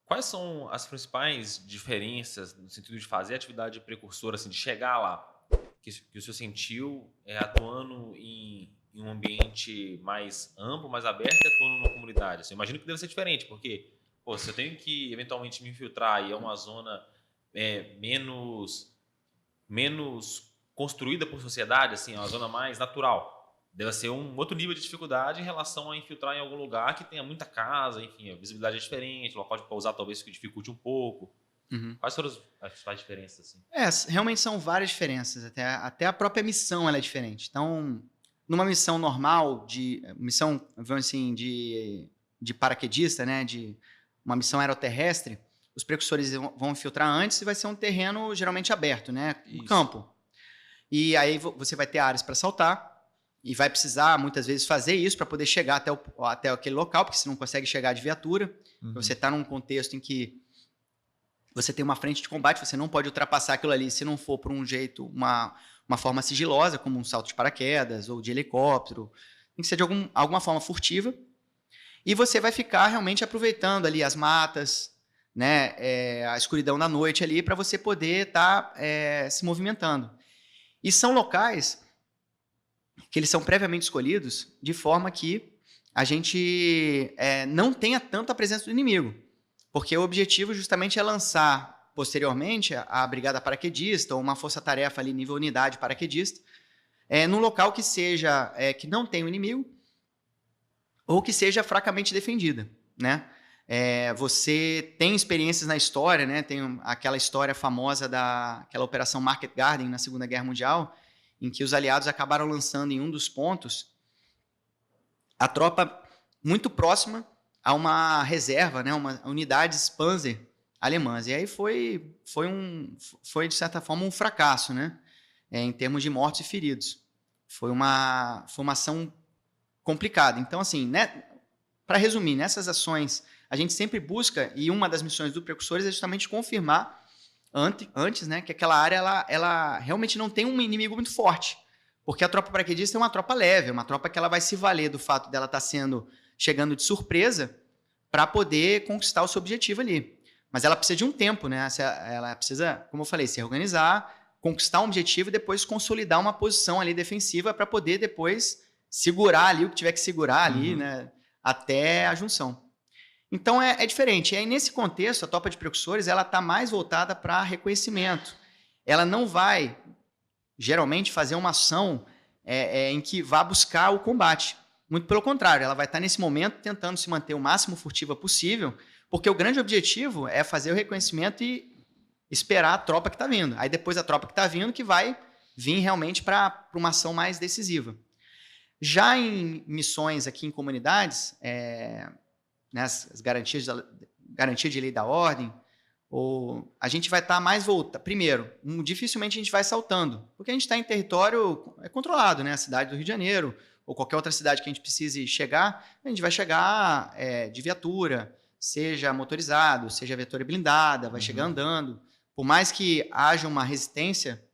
Quais são as principais diferenças no sentido de fazer atividade precursora, assim, de chegar lá, que o senhor sentiu atuando em um ambiente mais amplo, mais aberto e atuando numa comunidade? Assim, eu imagino que deve ser diferente, porque pô, se eu tenho que eventualmente me infiltrar e é uma zona menos construída por sociedade, assim, é uma zona mais natural. Deve ser um outro nível de dificuldade em relação a infiltrar em algum lugar que tenha muita casa, enfim, a visibilidade é diferente, o local de pousar talvez que dificulte um pouco. Uhum. Quais foram as principais diferenças, assim? Realmente são várias diferenças, até a própria missão ela é diferente. Então, numa missão normal, missão, vamos assim, de paraquedista, né, de uma missão aeroterrestre, os precursores vão infiltrar antes e vai ser um terreno geralmente aberto, né, um Isso. campo. E aí você vai ter áreas para saltar e vai precisar, muitas vezes, fazer isso para poder chegar até aquele local, porque você não consegue chegar de viatura. Uhum. Você está num contexto em que você tem uma frente de combate, você não pode ultrapassar aquilo ali se não for por um jeito, uma forma sigilosa, como um salto de paraquedas ou de helicóptero. Tem que ser de alguma forma furtiva. E você vai ficar realmente aproveitando ali as matas, né, a escuridão da noite ali, para você poder estar se movimentando. E são locais que eles são previamente escolhidos de forma que a gente não tenha tanta presença do inimigo. Porque o objetivo justamente é lançar posteriormente a brigada paraquedista ou uma força-tarefa ali nível unidade paraquedista num local que seja que não tenha o inimigo ou que seja fracamente defendida, né? Você tem experiências na história, né? Tem aquela história famosa daquela operação Market Garden na Segunda Guerra Mundial, em que os aliados acabaram lançando em um dos pontos a tropa muito próxima a uma reserva, né, uma unidades Panzer alemãs. E aí foi, de certa forma, um fracasso, né, em termos de mortos e feridos. Foi uma ação complicada. Então, assim, né, para resumir, nessas ações, a gente sempre busca, e uma das missões do Precursores é justamente confirmar antes, né, que aquela área ela realmente não tem um inimigo muito forte. Porque a tropa paraquedista é uma tropa leve, é uma tropa que ela vai se valer do fato dela estar chegando de surpresa para poder conquistar o seu objetivo ali. Mas ela precisa de um tempo, né? Ela precisa, como eu falei, se organizar, conquistar um objetivo e depois consolidar uma posição ali defensiva para poder depois segurar ali o que tiver que segurar ali, né? Até a junção. Então é diferente. E aí, nesse contexto, a tropa de precursores ela está mais voltada para reconhecimento. Ela não vai, geralmente, fazer uma ação em que vá buscar o combate. Muito pelo contrário, ela vai estar nesse momento tentando se manter o máximo furtiva possível, porque o grande objetivo é fazer o reconhecimento e esperar a tropa que está vindo. Aí depois a tropa que está vindo que vai vir realmente para uma ação mais decisiva. Já em missões aqui em comunidades, né, as garantias de lei da ordem, a gente vai estar mais voltado. Primeiro, dificilmente a gente vai saltando, porque a gente está em território controlado, né? A cidade do Rio de Janeiro, ou qualquer outra cidade que a gente precise chegar, a gente vai chegar de viatura, seja motorizado, seja viatura blindada, vai chegar andando. Por mais que haja uma resistência,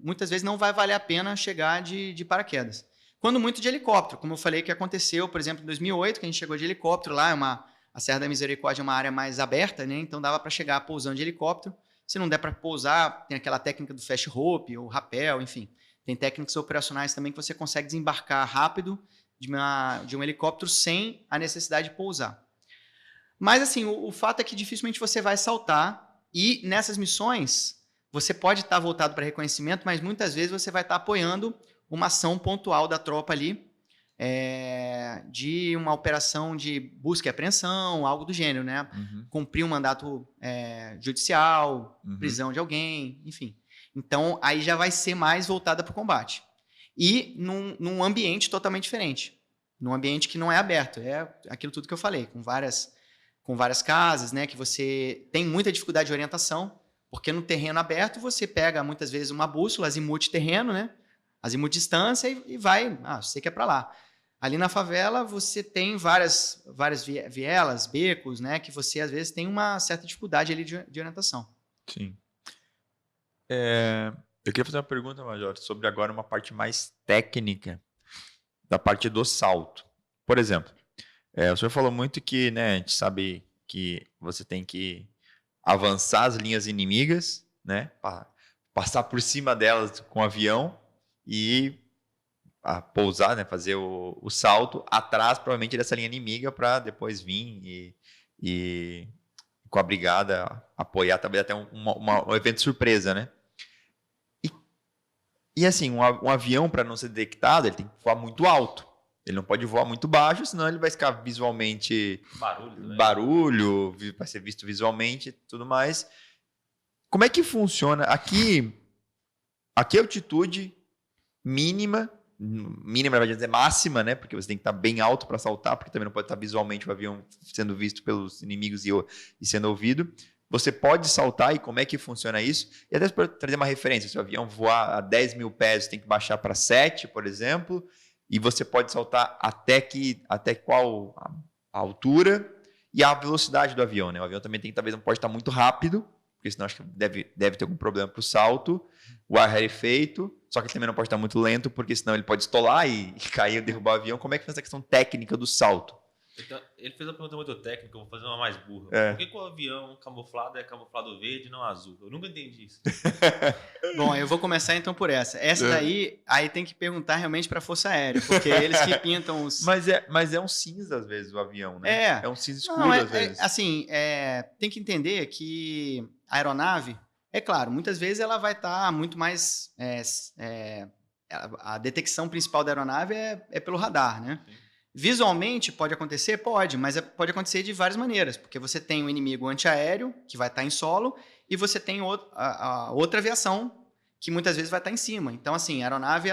muitas vezes não vai valer a pena chegar de paraquedas. Quando muito de helicóptero, como eu falei que aconteceu, por exemplo, em 2008, que a gente chegou de helicóptero lá, a Serra da Misericórdia é uma área mais aberta, né? Então dava para chegar pousando de helicóptero. Se não der para pousar, tem aquela técnica do fast rope ou rapel, enfim. Tem técnicas operacionais também que você consegue desembarcar rápido de um helicóptero sem a necessidade de pousar. Mas assim, o fato é que dificilmente você vai saltar e nessas missões você pode estar voltado para reconhecimento, mas muitas vezes você vai estar apoiando uma ação pontual da tropa ali, de uma operação de busca e apreensão, algo do gênero, né? Cumprir um mandato judicial, prisão de alguém, enfim. Então, aí já vai ser mais voltada para o combate. E num ambiente totalmente diferente. Num ambiente que não é aberto. É aquilo tudo que eu falei, com várias casas, né? Que você tem muita dificuldade de orientação, porque no terreno aberto você pega, muitas vezes, uma bússola, azimuth terreno, né? Azimuth distância e vai, sei que é para lá. Ali na favela você tem várias vielas, becos, né, que você às vezes tem uma certa dificuldade ali de orientação. Sim. Eu queria fazer uma pergunta, Major, sobre agora uma parte mais técnica da parte do salto. Por exemplo, o senhor falou muito que, né, a gente sabe que você tem que avançar as linhas inimigas, né? Passar por cima delas com o avião e pousar, né? Fazer o salto atrás, provavelmente, dessa linha inimiga para depois vir e com a brigada apoiar talvez até um evento surpresa, né? E assim, um avião, para não ser detectado, ele tem que voar muito alto. Ele não pode voar muito baixo, senão ele vai ficar visualmente barulho, vai ser visto visualmente e tudo mais. Como é que funciona? Aqui a altitude mínima, vai dizer máxima, né? Porque você tem que estar bem alto para saltar, porque também não pode estar visualmente o avião sendo visto pelos inimigos e sendo ouvido. Você pode saltar, e como é que funciona isso? E até para trazer uma referência, se o avião voar a 10 mil pés, você tem que baixar para 7, por exemplo, e você pode saltar até qual a altura e a velocidade do avião, né? O avião também talvez não pode estar muito rápido, porque senão acho que deve ter algum problema para o salto, o ar rarefeito, só que ele também não pode estar muito lento, porque senão ele pode estolar e cair e derrubar o avião. Como é que faz essa questão técnica do salto? Então, ele fez uma pergunta muito técnica, eu vou fazer uma mais burra. Por que o avião camuflado é camuflado verde e não azul? Eu nunca entendi isso. Bom, eu vou começar então por essa. Essa daí, aí tem que perguntar realmente para a Força Aérea, porque eles que pintam os... Mas é um cinza às vezes o avião, né? É um cinza escuro às vezes. Assim, tem que entender que a aeronave, é claro, muitas vezes ela vai estar muito mais... a detecção principal da aeronave é pelo radar, né? Sim. Visualmente pode acontecer? Pode, mas pode acontecer de várias maneiras, porque você tem um inimigo antiaéreo, que vai estar em solo, e você tem a outra aviação, que muitas vezes vai estar em cima. Então, assim, a aeronave,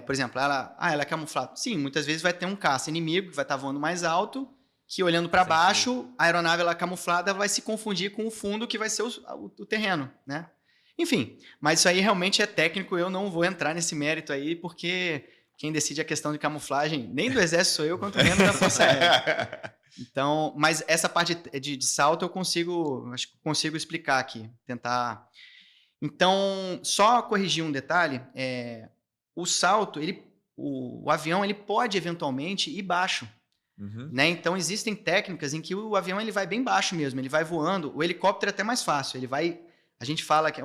por exemplo, ela é camuflada. Sim, muitas vezes vai ter um caça inimigo, que vai estar voando mais alto, que olhando para baixo, a aeronave camuflada vai se confundir com o fundo, que vai ser o terreno, né? Enfim, mas isso aí realmente é técnico, eu não vou entrar nesse mérito aí, porque... Quem decide a questão de camuflagem, nem do Exército sou eu, quanto menos da Força Aérea. Então, mas essa parte de salto eu acho que consigo explicar aqui, tentar. Então, só corrigir um detalhe, o salto, o avião, ele pode eventualmente ir baixo. Uhum. Né? Então, existem técnicas em que o avião ele vai bem baixo mesmo, ele vai voando, o helicóptero é até mais fácil, a gente fala que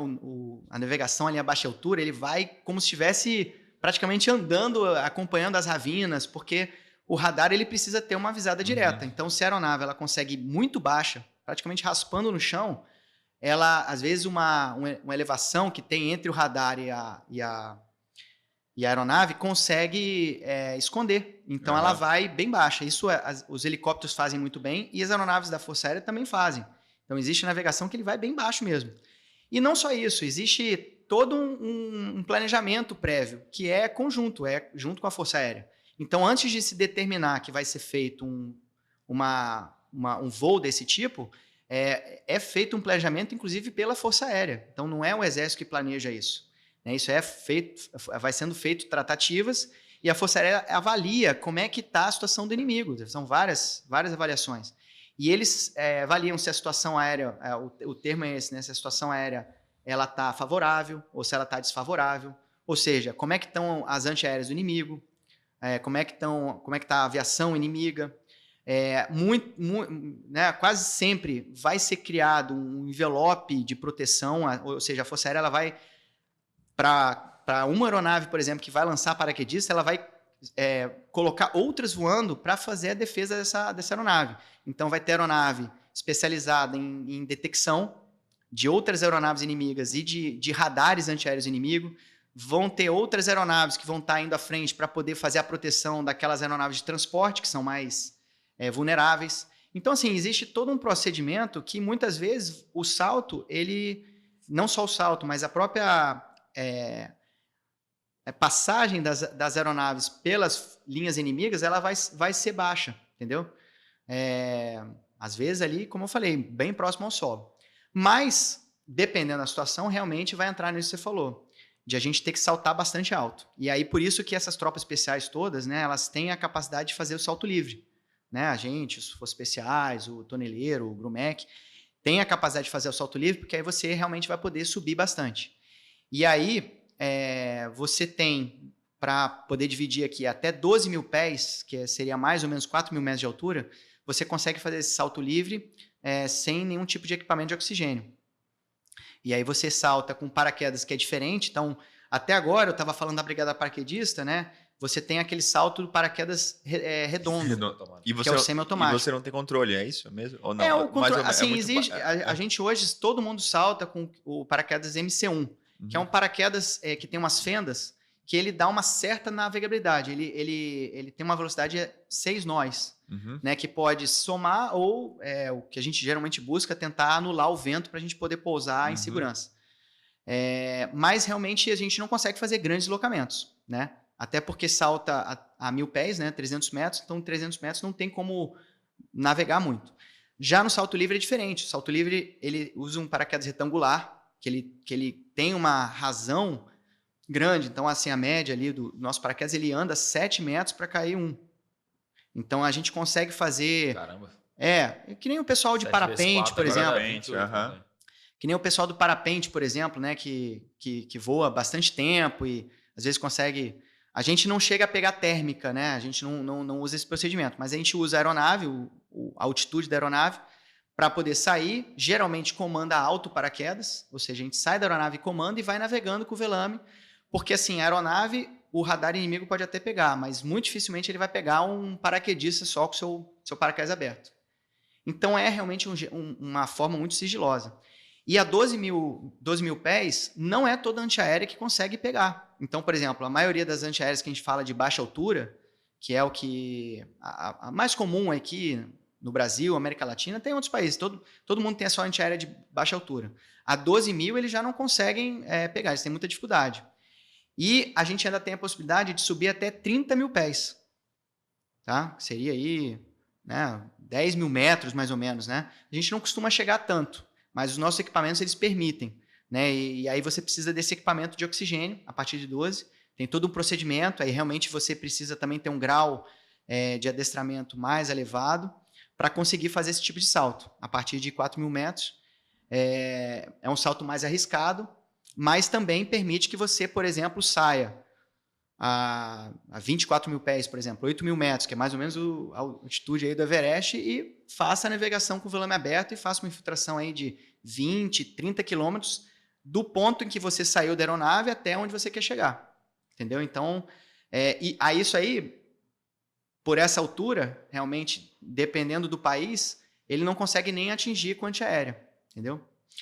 a navegação ali a baixa altura, ele vai como se estivesse... praticamente andando, acompanhando as ravinas, porque o radar ele precisa ter uma visada direta. Então, se a aeronave ela consegue ir muito baixa, praticamente raspando no chão, ela, às vezes, uma elevação que tem entre o radar e a aeronave consegue esconder. Então, ela vai bem baixa. Isso os helicópteros fazem muito bem e as aeronaves da Força Aérea também fazem. Então, existe navegação que ele vai bem baixo mesmo. E não só isso, existe todo um planejamento prévio, que é conjunto, junto com a Força Aérea. Então, antes de se determinar que vai ser feito um voo desse tipo, é feito um planejamento, inclusive, pela Força Aérea. Então, não é o Exército que planeja isso. Né? Isso vai sendo feito tratativas e a Força Aérea avalia como é que está a situação do inimigo. São várias avaliações. E eles avaliam se a situação aérea, o termo é esse, né? Se a situação aérea ela está favorável ou se ela está desfavorável. Ou seja, como é que estão as antiaéreas do inimigo, como é que está a aviação inimiga. Né, quase sempre vai ser criado um envelope de proteção, ou seja, a Força Aérea ela vai para uma aeronave, por exemplo, que vai lançar paraquedista, ela vai colocar outras voando para fazer a defesa dessa aeronave. Então, vai ter aeronave especializada em detecção de outras aeronaves inimigas e de radares antiaéreos inimigo. Vão ter outras aeronaves que vão estar indo à frente para poder fazer a proteção daquelas aeronaves de transporte, que são mais vulneráveis. Então, assim, existe todo um procedimento que, muitas vezes, o salto, não só o salto, mas a própria passagem das aeronaves pelas linhas inimigas, ela vai ser baixa, entendeu? Às vezes ali, como eu falei, bem próximo ao solo. Mas, dependendo da situação, realmente vai entrar nisso que você falou, de a gente ter que saltar bastante alto. E aí, por isso que essas tropas especiais todas, né, elas têm a capacidade de fazer o salto livre. Né? A gente, os Forças Especiais, o Toneleiro, o Grumec, tem a capacidade de fazer o salto livre, porque aí você realmente vai poder subir bastante. E aí, você tem, para poder dividir aqui, até 12 mil pés, que seria mais ou menos 4 mil metros de altura, você consegue fazer esse salto livre sem nenhum tipo de equipamento de oxigênio. E aí você salta com paraquedas que é diferente. Então, até agora, eu estava falando da brigada paraquedista, né? Você tem aquele salto do paraquedas redondo, que é o semiautomático. E você não tem controle, é isso mesmo? Ou não? O controle, assim, existe. A gente hoje, todo mundo salta com o paraquedas MC1, que é um paraquedas que tem umas fendas, que ele dá uma certa navegabilidade. Ele tem uma velocidade de 6 nós, né, que pode somar ou o que a gente geralmente busca é tentar anular o vento para a gente poder pousar em segurança. Mas realmente a gente não consegue fazer grandes deslocamentos, né? Até porque salta a 1.000 pés, né, 300 metros, então 300 metros não tem como navegar muito. Já no salto livre é diferente. O salto livre ele usa um paraquedas retangular, que ele tem uma razão grande. Então, assim, a média ali do nosso paraquedas, ele anda 7 metros para cair 1. Então, a gente consegue fazer... Caramba. Que nem o pessoal de parapente, por exemplo. Que nem o pessoal do parapente, por exemplo, né, que voa bastante tempo e às vezes consegue... A gente não chega a pegar térmica, né? A gente não usa esse procedimento, mas a gente usa a aeronave, a altitude da aeronave, para poder sair. Geralmente comanda alto paraquedas, ou seja, a gente sai da aeronave e comanda e vai navegando com o velame, porque assim, a aeronave, o radar inimigo pode até pegar, mas muito dificilmente ele vai pegar um paraquedista só com o seu paraquedas aberto. Então é realmente uma forma muito sigilosa. E a 12 mil pés não é toda antiaérea que consegue pegar. Então, por exemplo, a maioria das antiaéreas que a gente fala de baixa altura, que é o que a mais comum aqui no Brasil, América Latina, tem outros países. Todo mundo tem a sua antiaérea de baixa altura. A 12 mil eles já não conseguem pegar, eles têm muita dificuldade. E a gente ainda tem a possibilidade de subir até 30 mil pés. Tá? Seria aí, né, 10 mil metros mais ou menos. Né? A gente não costuma chegar tanto. Mas os nossos equipamentos, eles permitem, né? E aí você precisa desse equipamento de oxigênio, a partir de 12. Tem todo um procedimento, aí realmente você precisa também ter um grau de adestramento mais elevado para conseguir fazer esse tipo de salto. A partir de 4 mil metros, é um salto mais arriscado, mas também permite que você, por exemplo, saia a 24 mil pés, por exemplo, 8 mil metros, que é mais ou menos a altitude aí do Everest, e faça a navegação com o velame aberto e faça uma infiltração aí de 20, 30 quilômetros do ponto em que você saiu da aeronave até onde você quer chegar. Entendeu? Então, isso aí, por essa altura, realmente, dependendo do país, ele não consegue nem atingir com antiaérea. Entendeu?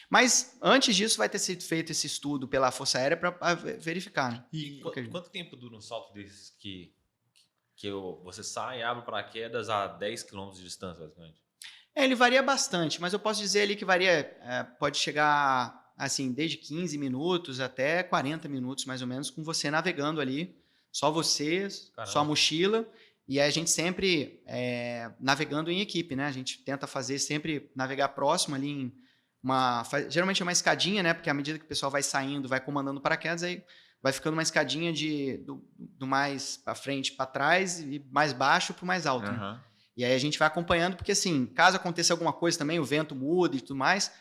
Mas, antes disso, vai ter sido feito esse estudo pela Força Aérea para verificar. Né? E quanto tempo dura um salto desses que você sai e abre paraquedas a 10 km de distância, basicamente? Ele varia bastante, mas eu posso dizer ali que varia, pode chegar assim, desde 15 minutos até 40 minutos, mais ou menos, com você navegando ali, só você, sua mochila, e a gente sempre navegando em equipe, né? A gente tenta fazer sempre navegar próximo ali em geralmente é uma escadinha, né? Porque à medida que o pessoal vai saindo, vai comandando paraquedas, aí vai ficando uma escadinha do mais para frente para trás e mais baixo para o mais alto. Né? E aí a gente vai acompanhando, porque assim, caso aconteça alguma coisa também, o vento muda e tudo mais,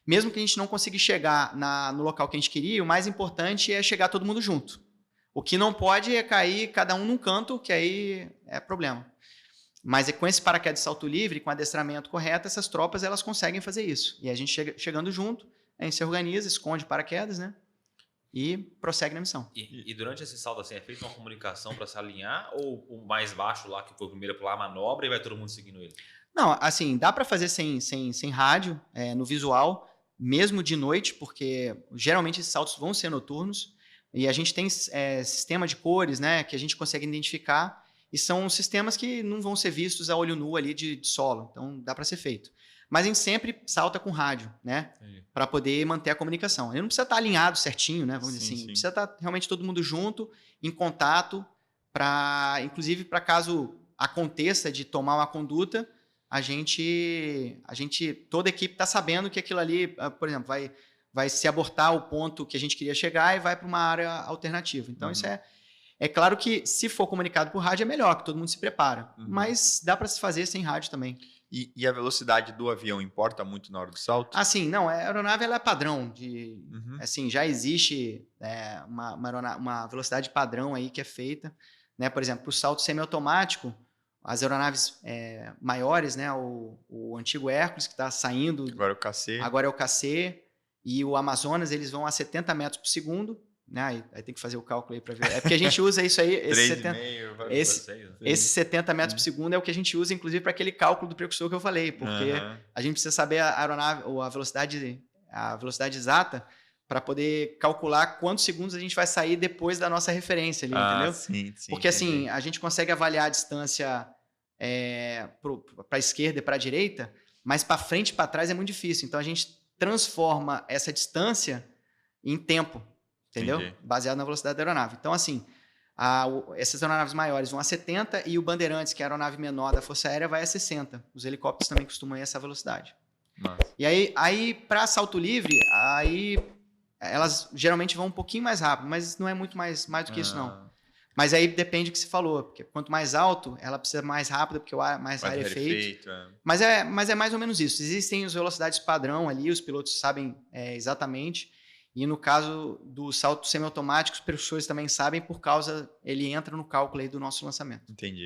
mesmo que a gente não consiga chegar no local que a gente queria, o mais importante é chegar todo mundo junto. O que não pode é cair cada um num canto, que aí é problema. Mas com esse paraquedas de salto livre, com adestramento correto, essas tropas elas conseguem fazer isso. E a gente chegando junto, a gente se organiza, esconde paraquedas, né? E prossegue na missão. E durante esse salto, assim, é feita uma comunicação para se alinhar? Ou o mais baixo lá, que foi o primeiro a pular a manobra, e vai todo mundo seguindo ele? Não, assim, dá para fazer sem rádio, no visual, mesmo de noite, porque geralmente esses saltos vão ser noturnos. E a gente tem sistema de cores, né? Que a gente consegue identificar. E são sistemas que não vão ser vistos a olho nu ali de solo. Então, dá para ser feito. Mas a gente sempre salta com rádio, né? Para poder manter a comunicação. Ele não precisa estar alinhado certinho, né? Vamos dizer assim. Sim. Precisa estar realmente todo mundo junto, em contato, inclusive para caso aconteça de tomar uma conduta, toda a equipe está sabendo que aquilo ali, por exemplo, vai se abortar o ponto que a gente queria chegar e vai para uma área alternativa. Então, isso é claro que, se for comunicado por rádio, é melhor, que todo mundo se prepara. Mas dá para se fazer sem rádio também. E a velocidade do avião importa muito na hora do salto? Assim, não. A aeronave ela é padrão. Assim, já existe uma velocidade padrão aí que é feita. Né? Por exemplo, para o salto semiautomático, as aeronaves maiores, né? O antigo Hércules, que está saindo. Agora é o KC. Agora é o KC. E o Amazonas, eles vão a 70 metros por segundo. Né? Aí tem que fazer o cálculo aí para ver. É porque a gente usa isso aí. Esse 70 metros por segundo é o que a gente usa, inclusive, para aquele cálculo do precursor que eu falei. Porque a gente precisa saber a aeronave, ou a velocidade exata, para poder calcular quantos segundos a gente vai sair depois da nossa referência ali, entendeu? Sim, porque assim, a gente consegue avaliar a distância para a esquerda e para a direita, mas para frente e para trás é muito difícil. Então a gente transforma essa distância em tempo, entendeu? Entendi. Baseado na velocidade da aeronave. Então assim, essas aeronaves maiores vão a 70 e o Bandeirantes, que é a aeronave menor da Força Aérea, vai a 60. Os helicópteros também costumam ir a essa velocidade. Nossa. E aí para salto livre, aí elas geralmente vão um pouquinho mais rápido, mas não é muito mais do que isso, não. Mas aí depende do que você falou, porque quanto mais alto, ela precisa mais rápida, porque o ar mais rarefeito. Mas é mais ou menos isso. Existem as velocidades padrão ali, os pilotos sabem exatamente. E no caso do salto semiautomático, os professores também sabem, ele entra no cálculo aí do nosso lançamento. Entendi.